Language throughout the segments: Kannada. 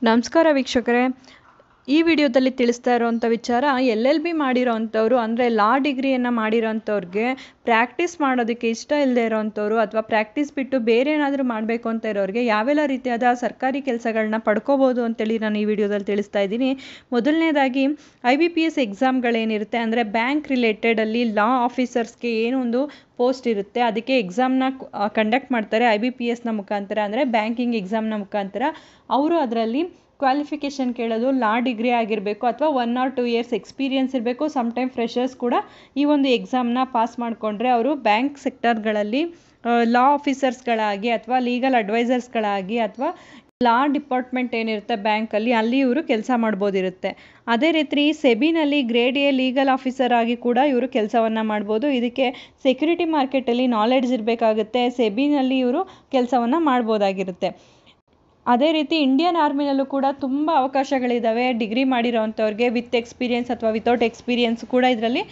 ನಮಸ್ಕಾರ ವೀಕ್ಷಕರೇ, ಈ ವಿಡಿಯೋದಲ್ಲಿ ತಿಳಿಸ್ತಾ ಇರೋವಂಥ ವಿಚಾರ LLB ಮಾಡಿರೋವಂಥವ್ರು ಅಂದರೆ ಲಾ ಡಿಗ್ರಿಯನ್ನು ಮಾಡಿರೋವಂಥವ್ರಿಗೆ ಪ್ರಾಕ್ಟೀಸ್ ಮಾಡೋದಕ್ಕೆ ಇಷ್ಟ ಇಲ್ಲದೆ ಇರೋವಂಥವ್ರು ಅಥವಾ ಪ್ರಾಕ್ಟೀಸ್ ಬಿಟ್ಟು ಬೇರೆ ಏನಾದರೂ ಮಾಡಬೇಕು ಅಂತ ಇರೋರಿಗೆ ಯಾವೆಲ್ಲ ರೀತಿಯಾದ ಸರ್ಕಾರಿ ಕೆಲಸಗಳನ್ನ ಪಡ್ಕೋಬೋದು ಅಂತೇಳಿ ನಾನು ಈ ವಿಡಿಯೋದಲ್ಲಿ ತಿಳಿಸ್ತಾ ಇದ್ದೀನಿ. ಮೊದಲನೇದಾಗಿ IBPS ಎಕ್ಸಾಮ್ಗಳೇನಿರುತ್ತೆ ಅಂದರೆ ಬ್ಯಾಂಕ್ ರಿಲೇಟೆಡಲ್ಲಿ ಲಾ ಆಫೀಸರ್ಸ್ಗೆ ಏನೊಂದು ಪೋಸ್ಟ್ ಇರುತ್ತೆ, ಅದಕ್ಕೆ ಎಕ್ಸಾಮ್ನ ಕಂಡಕ್ಟ್ ಮಾಡ್ತಾರೆ IBPSನ ಮುಖಾಂತರ, ಅಂದರೆ ಬ್ಯಾಂಕಿಂಗ್ ಎಕ್ಸಾಮ್ನ ಮುಖಾಂತರ. ಅವರು ಅದರಲ್ಲಿ ಕ್ವಾಲಿಫಿಕೇಷನ್ ಕೇಳೋದು ಲಾ ಡಿಗ್ರಿ ಆಗಿರಬೇಕು ಅಥವಾ 1 or 2 years ಎಕ್ಸ್ಪೀರಿಯನ್ಸ್ ಇರಬೇಕು. ಸಮ್ಟೈಮ್ ಫ್ರೆಷರ್ಸ್ ಕೂಡ ಈ ಒಂದು ಎಕ್ಸಾಮ್ನ ಪಾಸ್ ಮಾಡಿಕೊಂಡ್ರೆ ಅವರು ಬ್ಯಾಂಕ್ ಸೆಕ್ಟರ್ಗಳಲ್ಲಿ ಲಾ ಆಫೀಸರ್ಸ್ಗಳಾಗಿ ಅಥವಾ ಲೀಗಲ್ ಅಡ್ವೈಸರ್ಸ್ಗಳಾಗಿ ಅಥವಾ ಲಾ ಡಿಪಾರ್ಟ್ಮೆಂಟ್ ಏನಿರುತ್ತೆ ಬ್ಯಾಂಕಲ್ಲಿ ಅಲ್ಲಿ ಇವರು ಕೆಲಸ ಮಾಡ್ಬೋದಿರುತ್ತೆ. ಅದೇ ರೀತಿ ಸೆಬಿನಲ್ಲಿ ಗ್ರೇಡ್ A ಲೀಗಲ್ ಆಫೀಸರ್ ಆಗಿ ಕೂಡ ಇವರು ಕೆಲಸವನ್ನು ಮಾಡ್ಬೋದು. ಇದಕ್ಕೆ ಸೆಕ್ಯೂರಿಟಿ ಮಾರ್ಕೆಟಲ್ಲಿ ನಾಲೆಡ್ಜ್ ಇರಬೇಕಾಗುತ್ತೆ. ಸೆಬಿನಲ್ಲಿ ಇವರು ಕೆಲಸವನ್ನು ಮಾಡ್ಬೋದಾಗಿರುತ್ತೆ. ಅದೇ ರೀತಿ ಇಂಡಿಯನ್ ಆರ್ಮಿನಲ್ಲೂ ಕೂಡ ತುಂಬ ಅವಕಾಶಗಳಿದ್ದಾವೆ. ಡಿಗ್ರಿ ಮಾಡಿರೋವಂಥವ್ರಿಗೆ ವಿತ್ ಎಕ್ಸ್ಪೀರಿಯನ್ಸ್ ಅಥವಾ ವಿತೌಟ್ ಎಕ್ಸ್ಪೀರಿಯನ್ಸ್ ಕೂಡ ಇದರಲ್ಲಿ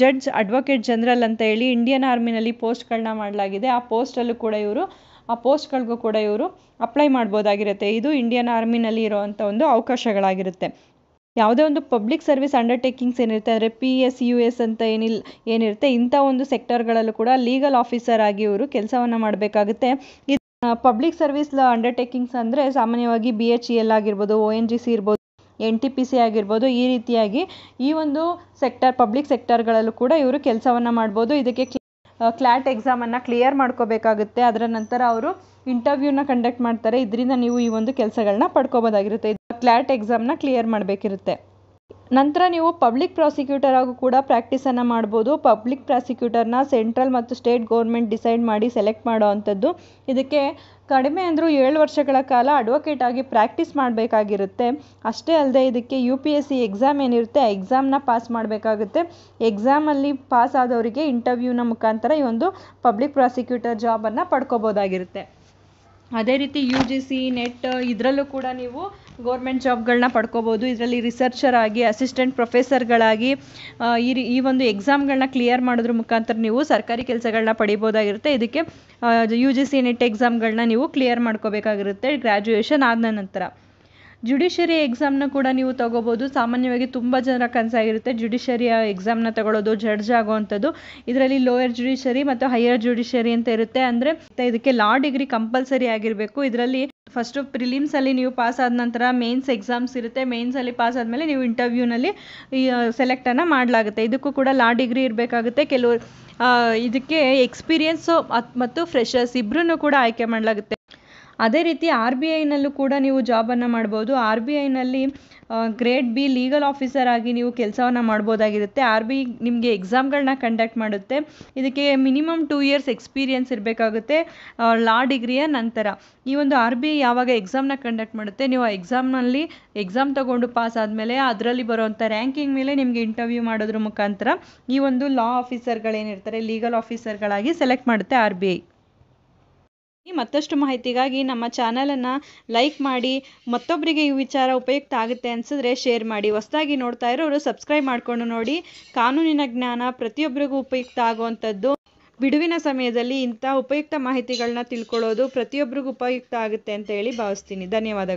ಜಡ್ಜ್ ಅಡ್ವೊಕೇಟ್ ಜನರಲ್ ಅಂತ ಹೇಳಿ ಇಂಡಿಯನ್ ಆರ್ಮಿನಲ್ಲಿ ಪೋಸ್ಟ್ಗಳನ್ನ ಮಾಡಲಾಗಿದೆ. ಆ ಪೋಸ್ಟ್ಗಳಿಗೂ ಕೂಡ ಇವರು ಅಪ್ಲೈ ಮಾಡ್ಬೋದಾಗಿರುತ್ತೆ. ಇದು ಇಂಡಿಯನ್ ಆರ್ಮಿನಲ್ಲಿ ಇರೋವಂಥ ಒಂದು ಅವಕಾಶಗಳಾಗಿರುತ್ತೆ. ಯಾವುದೇ ಒಂದು ಪಬ್ಲಿಕ್ ಸರ್ವಿಸ್ ಅಂಡರ್ಟೇಕಿಂಗ್ಸ್ ಏನಿರುತ್ತೆ ಅಂದರೆ PSUS ಅಂತ ಏನಿರುತ್ತೆ, ಇಂಥ ಒಂದು ಸೆಕ್ಟರ್ಗಳಲ್ಲೂ ಕೂಡ ಲೀಗಲ್ ಆಫೀಸರ್ ಆಗಿ ಇವರು ಕೆಲಸವನ್ನು ಮಾಡಬೇಕಾಗುತ್ತೆ. ಪಬ್ಲಿಕ್ ಸರ್ವಿಸ್ ಅಂಡರ್ಟೇಕಿಂಗ್ಸ್ ಅಂದರೆ ಸಾಮಾನ್ಯವಾಗಿ BHEL ಆಗಿರ್ಬೋದು, ONGC ಇರ್ಬೋದು, NTPC ಆಗಿರ್ಬೋದು, ಈ ರೀತಿಯಾಗಿ ಈ ಒಂದು ಪಬ್ಲಿಕ್ ಸೆಕ್ಟರ್ಗಳಲ್ಲೂ ಕೂಡ ಇವರು ಕೆಲಸವನ್ನು ಮಾಡ್ಬೋದು. ಇದಕ್ಕೆ CLAT ಎಕ್ಸಾಮನ್ನು ಕ್ಲಿಯರ್ ಮಾಡ್ಕೋಬೇಕಾಗುತ್ತೆ. ಅದರ ನಂತರ ಅವರು ಇಂಟರ್ವ್ಯೂನ ಕಂಡಕ್ಟ್ ಮಾಡ್ತಾರೆ. ಇದರಿಂದ ನೀವು ಈ ಒಂದು ಕೆಲಸಗಳನ್ನ ಪಡ್ಕೋಬೋದಾಗಿರುತ್ತೆ. CLAT ಎಕ್ಸಾಮ್ನ clear ಮಾಡಬೇಕಿರುತ್ತೆ. ನಂತರ ನೀವು ಪಬ್ಲಿಕ್ ಪ್ರಾಸಿಕ್ಯೂಟರ್ ಆಗೂ ಕೂಡ ಪ್ರಾಕ್ಟೀಸನ್ನು ಮಾಡ್ಬೋದು. ಪಬ್ಲಿಕ್ ಪ್ರಾಸಿಕ್ಯೂಟರ್ನ ಸೆಂಟ್ರಲ್ ಮತ್ತು ಸ್ಟೇಟ್ ಗೌರ್ಮೆಂಟ್ ಡಿಸೈಡ್ ಮಾಡಿ ಸೆಲೆಕ್ಟ್ ಮಾಡೋ ಅಂಥದ್ದು. ಇದಕ್ಕೆ ಕಡಿಮೆ ಅಂದರೂ 7 ವರ್ಷಗಳ ಕಾಲ ಅಡ್ವೊಕೇಟ್ ಆಗಿ ಪ್ರಾಕ್ಟೀಸ್ ಮಾಡಬೇಕಾಗಿರುತ್ತೆ. ಅಷ್ಟೇ ಅಲ್ಲದೆ ಇದಕ್ಕೆ UPSC ಎಕ್ಸಾಮ್ ಏನಿರುತ್ತೆ ಆ ಎಕ್ಸಾಮ್ನ ಪಾಸ್ ಮಾಡಬೇಕಾಗುತ್ತೆ. ಎಕ್ಸಾಮಲ್ಲಿ ಪಾಸ್ ಆದವರಿಗೆ ಇಂಟರ್ವ್ಯೂನ ಮುಖಾಂತರ ಈ ಒಂದು ಪಬ್ಲಿಕ್ ಪ್ರಾಸಿಕ್ಯೂಟರ್ ಜಾಬನ್ನು ಪಡ್ಕೋಬೋದಾಗಿರುತ್ತೆ. ಅದೇ ರೀತಿ UGC NET ಇದರಲ್ಲೂ ಕೂಡ ನೀವು ಗೌರ್ಮೆಂಟ್ ಜಾಬ್ಗಳನ್ನ ಪಡ್ಕೋಬೋದು. ಇದರಲ್ಲಿ ರಿಸರ್ಚರ್ ಆಗಿ, ಅಸಿಸ್ಟೆಂಟ್ ಪ್ರೊಫೆಸರ್ಗಳಾಗಿ ಈ ಒಂದು ಎಕ್ಸಾಮ್ಗಳನ್ನ ಕ್ಲಿಯರ್ ಮಾಡೋದ್ರ ಮುಖಾಂತರ ನೀವು ಸರ್ಕಾರಿ ಕೆಲಸಗಳನ್ನ ಪಡಿಬೋದಾಗಿರುತ್ತೆ. ಇದಕ್ಕೆ UGC NET ಎಕ್ಸಾಮ್ಗಳನ್ನ ನೀವು ಕ್ಲಿಯರ್ ಮಾಡ್ಕೋಬೇಕಾಗಿರುತ್ತೆ ಗ್ರ್ಯಾಜುಯೇಷನ್ ಆದ ನಂತರ. ಜುಡಿಷರಿ ಎಕ್ಸಾಮ್ನ ಕೂಡ ನೀವು ತಗೋಬೋದು. ಸಾಮಾನ್ಯವಾಗಿ ತುಂಬ ಜನರ ಕನಸಾಗಿರುತ್ತೆ ಜುಡಿಷರಿಯ ಎಕ್ಸಾಮ್ನ ತಗೊಳ್ಳೋದು, ಜಡ್ಜ್ ಆಗೋವಂಥದ್ದು. ಇದರಲ್ಲಿ ಲೋಯರ್ ಜುಡಿಷರಿ ಮತ್ತು ಹೈಯರ್ ಜುಡಿಷರಿ ಅಂತ ಇರುತ್ತೆ. ಅಂದರೆ ಇದಕ್ಕೆ ಲಾ ಡಿಗ್ರಿ ಕಂಪಲ್ಸರಿ ಆಗಿರಬೇಕು. ಇದರಲ್ಲಿ ಫಸ್ಟು ಪ್ರಿಲಿಮ್ಸಲ್ಲಿ ನೀವು ಪಾಸ್ ಆದ ನಂತರ ಮೇನ್ಸ್ ಎಕ್ಸಾಮ್ಸ್ ಇರುತ್ತೆ. ಮೇನ್ಸಲ್ಲಿ ಪಾಸ್ ಆದಮೇಲೆ ನೀವು ಇಂಟರ್ವ್ಯೂನಲ್ಲಿ ಸೆಲೆಕ್ಟನ್ನು ಮಾಡಲಾಗುತ್ತೆ. ಇದಕ್ಕೂ ಕೂಡ ಲಾ ಡಿಗ್ರಿ ಇರಬೇಕಾಗುತ್ತೆ. ಇದಕ್ಕೆ ಎಕ್ಸ್ಪೀರಿಯನ್ಸು ಮತ್ತು ಫ್ರೆಷರ್ಸ್ ಇಬ್ಬರನ್ನು ಕೂಡ ಆಯ್ಕೆ ಮಾಡಲಾಗುತ್ತೆ. ಅದೇ ರೀತಿ RBIನಲ್ಲೂ ಕೂಡ ನೀವು ಜಾಬನ್ನು ಮಾಡ್ಬೋದು. RBIನಲ್ಲಿ ಗ್ರೇಡ್ B ಲೀಗಲ್ ಆಫೀಸರ್ ಆಗಿ ನೀವು ಕೆಲಸವನ್ನು ಮಾಡ್ಬೋದಾಗಿರುತ್ತೆ. RBI ನಿಮಗೆ ಎಕ್ಸಾಮ್ಗಳನ್ನ ಕಂಡಕ್ಟ್ ಮಾಡುತ್ತೆ. ಇದಕ್ಕೆ ಮಿನಿಮಮ್ 2 years ಎಕ್ಸ್ಪೀರಿಯನ್ಸ್ ಇರಬೇಕಾಗುತ್ತೆ ಲಾ ಡಿಗ್ರಿಯ ನಂತರ. ಈ ಒಂದು RBI ಯಾವಾಗ ಎಕ್ಸಾಮ್ನ ಕಂಡಕ್ಟ್ ಮಾಡುತ್ತೆ, ನೀವು ಆ ಎಕ್ಸಾಮ್ ತಗೊಂಡು ಪಾಸ್ ಆದಮೇಲೆ ಅದರಲ್ಲಿ ಬರುವಂಥ ರ್ಯಾಂಕಿಂಗ್ ಮೇಲೆ ನಿಮಗೆ ಇಂಟರ್ವ್ಯೂ ಮಾಡೋದ್ರ ಮುಖಾಂತರ ಈ ಒಂದು ಲಾ ಆಫೀಸರ್ಗಳೇನಿರ್ತಾರೆ ಲೀಗಲ್ ಆಫೀಸರ್ಗಳಾಗಿ ಸೆಲೆಕ್ಟ್ ಮಾಡುತ್ತೆ RBI. ಮತ್ತಷ್ಟು ಮಾಹಿತಿಗಾಗಿ ನಮ್ಮ ಚಾನಲನ್ನು ಲೈಕ್ ಮಾಡಿ, ಮತ್ತೊಬ್ಬರಿಗೆ ಈ ವಿಚಾರ ಉಪಯುಕ್ತ ಆಗುತ್ತೆ ಅನಿಸಿದ್ರೆ ಶೇರ್ ಮಾಡಿ. ಹೊಸದಾಗಿ ನೋಡ್ತಾ ಇರೋರು ಸಬ್ಸ್ಕ್ರೈಬ್ ಮಾಡಿಕೊಂಡು ನೋಡಿ. ಕಾನೂನಿನ ಜ್ಞಾನ ಪ್ರತಿಯೊಬ್ಬರಿಗೂ ಉಪಯುಕ್ತ ಆಗುವಂಥದ್ದು. ಬಿಡುವಿನ ಸಮಯದಲ್ಲಿ ಇಂಥ ಉಪಯುಕ್ತ ಮಾಹಿತಿಗಳನ್ನ ತಿಳ್ಕೊಳ್ಳೋದು ಪ್ರತಿಯೊಬ್ಬರಿಗೂ ಉಪಯುಕ್ತ ಆಗುತ್ತೆ ಅಂತ ಹೇಳಿ ಭಾವಿಸ್ತೀನಿ. ಧನ್ಯವಾದಗಳು.